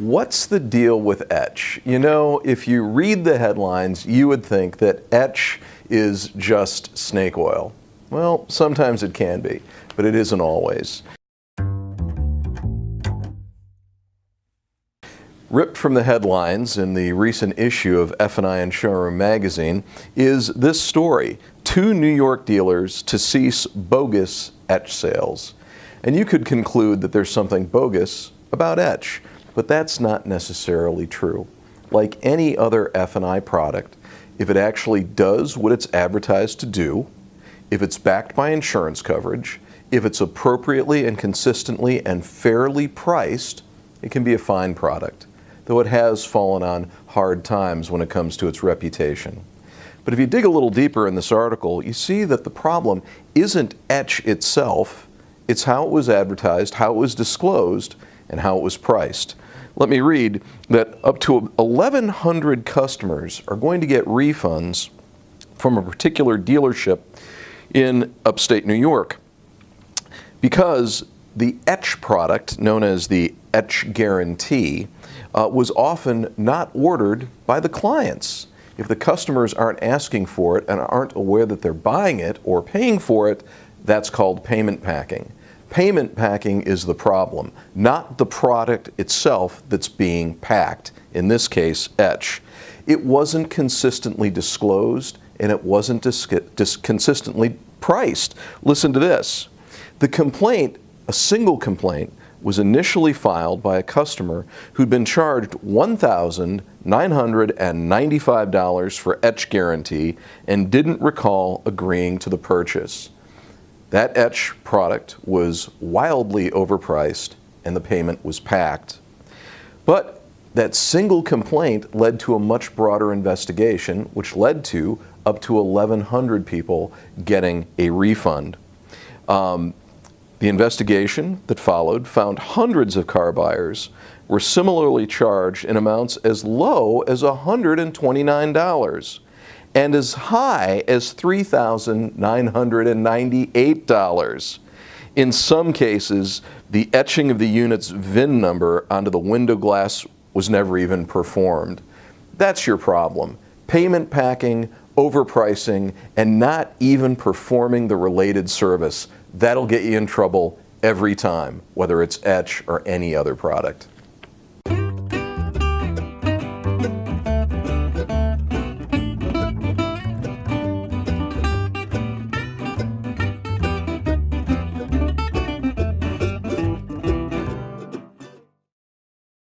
What's the deal with Etch? You know, if you read the headlines, you would think that Etch is just snake oil. Well, sometimes it can be, but it isn't always. Ripped from the headlines in the recent issue of F&I and Showroom magazine is this story: 2 New York dealers to cease bogus Etch sales. And you could conclude that there's something bogus about Etch, but that's not necessarily true. Like any other F&I product, if it actually does what it's advertised to do, if it's backed by insurance coverage, if it's appropriately and consistently and fairly priced, it can be a fine product, though it has fallen on hard times when it comes to its reputation. But if you dig a little deeper in this article, you see that the problem isn't Etch itself, it's how it was advertised, how it was disclosed, and how it was priced. Let me read that up to 1,100 customers are going to get refunds from a particular dealership in upstate New York because the Etch product, known as the Etch Guarantee, was often not ordered by the clients. If the customers aren't asking for it and aren't aware that they're buying it or paying for it, that's called payment packing. Payment packing is the problem, not the product itself that's being packed, in this case, Etch. It wasn't consistently disclosed and it wasn't consistently priced. Listen to this. The complaint, a single complaint, was initially filed by a customer who'd been charged $1,995 for Etch Guarantee and didn't recall agreeing to the purchase. That Etch product was wildly overpriced and the payment was packed. But that single complaint led to a much broader investigation, which led to up to 1,100 people getting a refund. The investigation that followed found hundreds of car buyers were similarly charged in amounts as low as $129 and as high as $3,998. In some cases, the etching of the unit's VIN number onto the window glass was never even performed. That's your problem: payment packing, overpricing, and not even performing the related service. That'll get you in trouble every time, whether it's Etch or any other product.